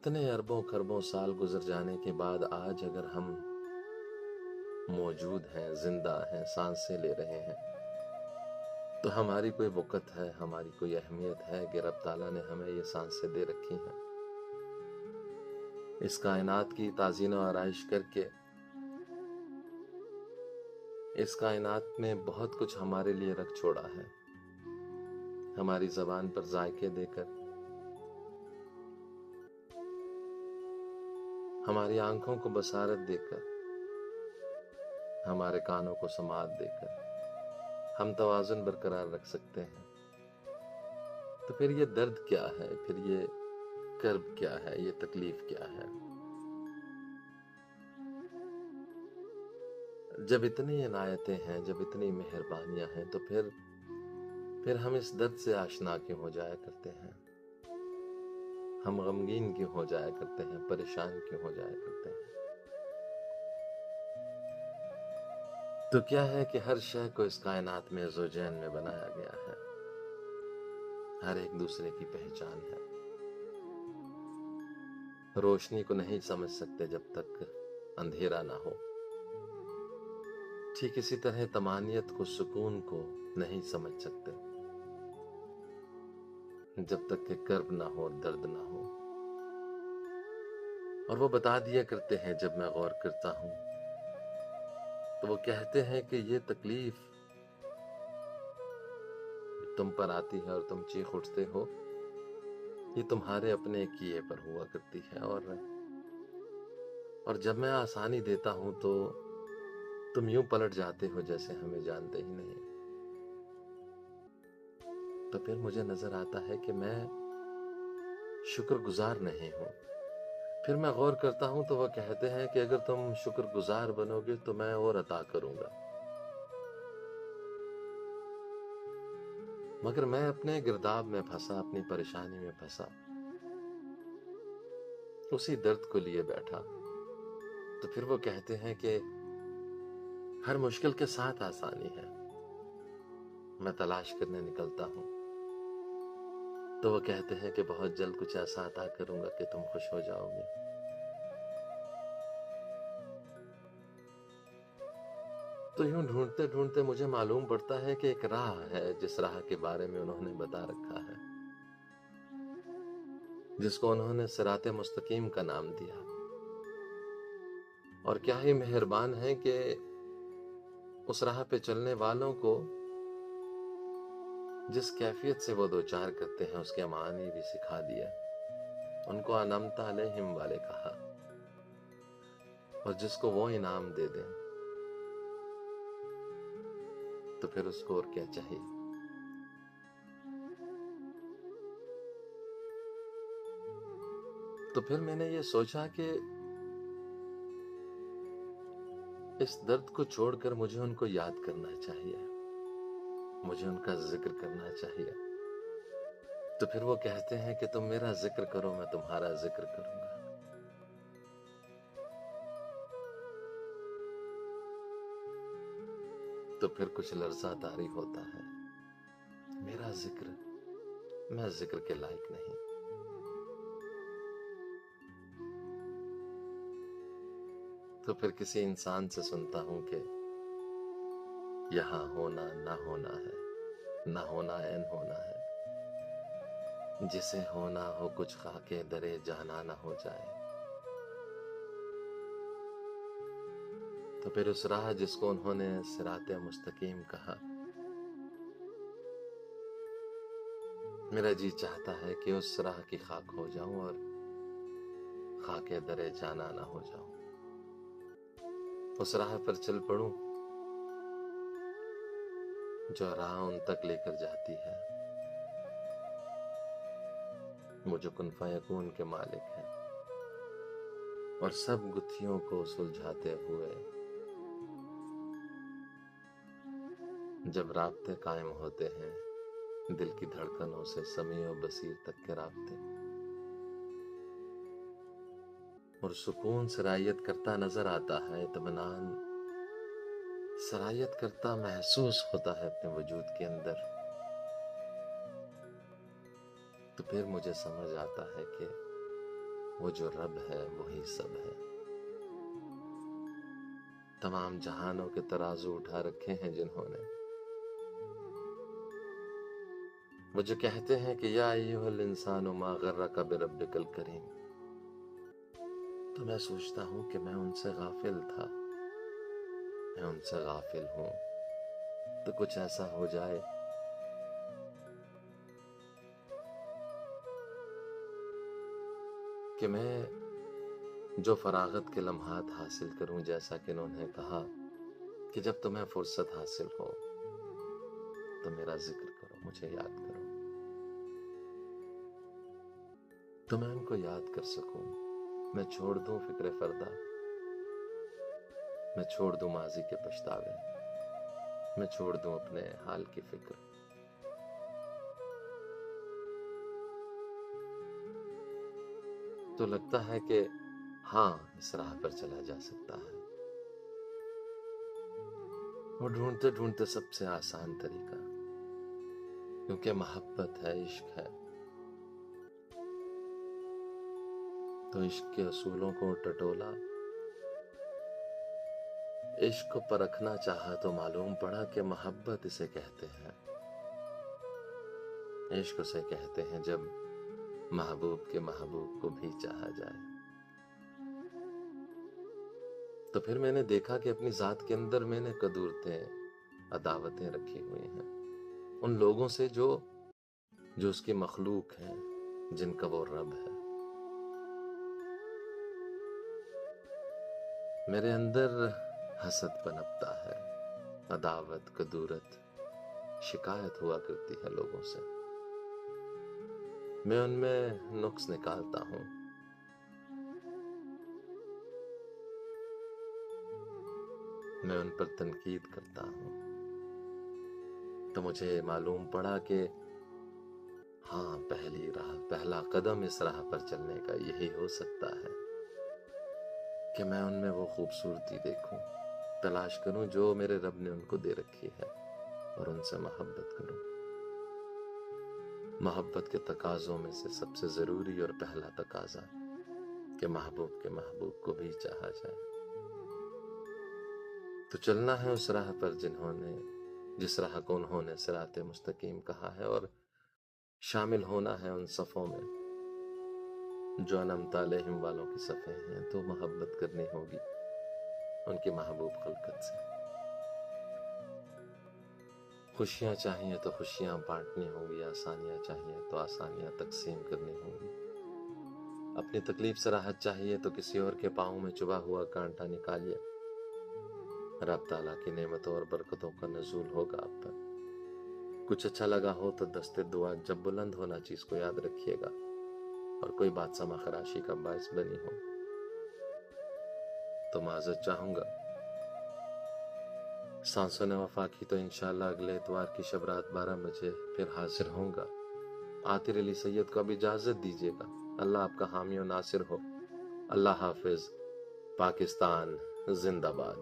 इतने अरबों खरबों साल गुजर जाने के बाद आज अगर हम मौजूद हैं, जिंदा हैं, सांसें ले रहे हैं, तो हमारी कोई वक़्त है, हमारी कोई अहमियत है कि रब ताला ने हमें ये सांसें दे रखी हैं। इस कायनात की ताज़ीन व आराइश करके इस कायनात में बहुत कुछ हमारे लिए रख छोड़ा है। हमारी ज़बान पर जायके देकर, हमारी आंखों को बसारत देकर, हमारे कानों को समाअत देकर हम तवाज़ुन बरकरार रख सकते हैं। तो फिर ये दर्द क्या है, फिर ये कर्ब क्या है, ये तकलीफ क्या है? जब इतनी इनायतें हैं, जब इतनी मेहरबानियां हैं, तो फिर हम इस दर्द से आशना क्यों हो जाया करते हैं? हम गमगीन क्यों हो जाया करते हैं, परेशान क्यों हो जाया करते हैं? तो क्या है कि हर शय को इस कायनात में ज़ौजैन में बनाया गया है। हर एक दूसरे की पहचान है। रोशनी को नहीं समझ सकते जब तक अंधेरा ना हो। ठीक इसी तरह तमानियत को, सुकून को नहीं समझ सकते जब तक कि कर्ब ना हो, दर्द ना हो। और वो बता दिया करते हैं, जब मैं गौर करता हूं तो वो कहते हैं कि ये तकलीफ तुम पर आती है और तुम चीख उठते हो, ये तुम्हारे अपने किए पर हुआ करती है। और जब मैं आसानी देता हूं तो तुम यूं पलट जाते हो जैसे हमें जानते ही नहीं। तो फिर मुझे नजर आता है कि मैं शुक्रगुजार नहीं हूं। फिर मैं गौर करता हूं तो वह कहते हैं कि अगर तुम शुक्रगुजार बनोगे तो मैं और अता करूंगा। मगर मैं अपने गिरदाब में फंसा, अपनी परेशानी में फंसा, उसी दर्द को लिए बैठा। तो फिर वो कहते हैं कि हर मुश्किल के साथ आसानी है। मैं तलाश करने निकलता हूं तो वो कहते हैं कि बहुत जल्द कुछ ऐसा अता करूंगा कि तुम खुश हो जाओगे। तो यूं ढूंढते ढूंढते मुझे मालूम पड़ता है कि एक राह है, जिस राह के बारे में उन्होंने बता रखा है, जिसको उन्होंने सिराते मुस्तकीम का नाम दिया। और क्या ही मेहरबान है कि उस राह पे चलने वालों को जिस कैफियत से वो दो चार करते हैं उसके मानी भी सिखा दिया। उनको अनमता अलैहिम वाले कहा। और जिसको वो इनाम दे दें तो फिर उसको और क्या चाहिए। तो फिर मैंने ये सोचा कि इस दर्द को छोड़कर मुझे उनको याद करना चाहिए, मुझे उनका जिक्र करना चाहिए। तो फिर वो कहते हैं कि तुम मेरा जिक्र करो, मैं तुम्हारा जिक्र करूंगा। तो फिर कुछ लर्जा तारी होता है, मेरा जिक्र, मैं जिक्र के लायक नहीं। तो फिर किसी इंसान से सुनता हूं कि यहां होना ना होना है, ना होना ऐन होना है। जिसे होना हो कुछ खाके दरे जाना ना हो जाए। तो फिर उस राह जिसको उन्होंने सिराते मुस्तकीम कहा, मेरा जी चाहता है कि उस राह की खाक हो जाऊं और खाके दरे जाना ना हो जाऊं। उस राह पर चल पड़ूं जो राह उन तक लेकर जाती है। वो जो कुन फयकून के मालिक हैं और सब गुत्थियों को सुलझाते हुए जब राब्ते कायम होते हैं, दिल की धड़कनों से समी और बसीर तक के राब्ते, और सुकून सरायत करता नजर आता है, इत्मीनान सरायत करता महसूस होता है अपने वजूद के अंदर। तो फिर मुझे समझ आता है कि وہ جو رب ہے وہی سب ہے۔ تمام جہانوں کے ترازو اٹھا رکھے ہیں جنہوں نے، وہ جو کہتے ہیں کہ یا ایھا الانسان ما غرک بربک الکریم، تو میں سوچتا ہوں کہ میں ان سے غافل تھا، میں ان سے غافل ہوں۔ تو کچھ ایسا ہو جائے کہ میں جو فراغت کے لمحات حاصل کروں، جیسا کہ انہوں نے کہا کہ جب تمہیں فرصت حاصل ہو تو میرا ذکر کرو، مجھے یاد کرو، تو میں ان کو یاد کر سکوں، میں چھوڑ دوں فکر فردا، میں چھوڑ دوں ماضی کے پچھتاوے، میں چھوڑ دوں اپنے حال کی فکر۔ تو لگتا ہے کہ ہاں، اس راہ پر چلا جا سکتا ہے۔ وہ ڈھونڈتے ڈھونڈتے سب سے آسان طریقہ، کیونکہ محبت ہے، عشق ہے، تو عشق کے اصولوں کو ٹٹولا، عشق کو پرکھنا چاہا تو معلوم پڑا کہ محبت اسے کہتے ہیں، عشق اسے کہتے ہیں جب محبوب کے محبوب کو بھی چاہا جائے۔ تو پھر میں نے دیکھا کہ اپنی ذات کے اندر میں نے قدورتیں، عداوتیں رکھی ہوئی ہیں ان لوگوں سے جو اس کی مخلوق ہیں، جن کا وہ رب ہے۔ میرے اندر حسد پنپتا ہے، عداوت، کدورت، شکایت ہوا کرتی ہے لوگوں سے۔ میں ان میں نقص نکالتا ہوں، میں ان پر تنقید کرتا ہوں، تو مجھے معلوم پڑا کہ ہاں، پہلا قدم اس راہ پر چلنے کا یہی ہو سکتا ہے کہ میں ان میں وہ خوبصورتی دیکھوں، تلاش کروں جو میرے رب نے ان کو دے رکھی ہے، اور ان سے محبت کروں۔ محبت کے تقاضوں میں سے سب سے ضروری اور پہلا تقاضا کہ محبوب کے محبوب کو بھی چاہا جائے۔ تو چلنا ہے اس راہ پر جس راہ کو انہوں نے صراط مستقیم کہا ہے، اور شامل ہونا ہے ان صفوں میں جو انعمت علیہم والوں کی صفیں ہیں۔ تو محبت کرنی ہوگی ان کی محبوب خلقت سے، خوشیاں چاہیے تو خوشیاں بانٹنی ہوں گی، آسانیاں چاہیے تو آسانیاں تقسیم کرنی ہوں گی، اپنی تکلیف سے راحت چاہیے تو کسی اور کے پاؤں میں چبھا ہوا کانٹا نکالیے، رب تعالیٰ کی نعمتوں اور برکتوں کا نزول ہوگا آپ پر۔ کچھ اچھا لگا ہو تو دستے دعا جب بلند ہونا چیز کو یاد رکھیے گا، اور کوئی بات سما خراشی کا باعث بنی ہو تو معذرت چاہوں گا۔ سانسوں نے وفا کی تو انشاءاللہ اگلے اتوار کی شب رات 12 بجے پھر حاضر ہوں گا۔ عاطر علی سید کو اب اجازت دیجیے گا۔ اللہ آپ کا حامی و ناصر ہو۔ اللہ حافظ۔ پاکستان زندہ باد۔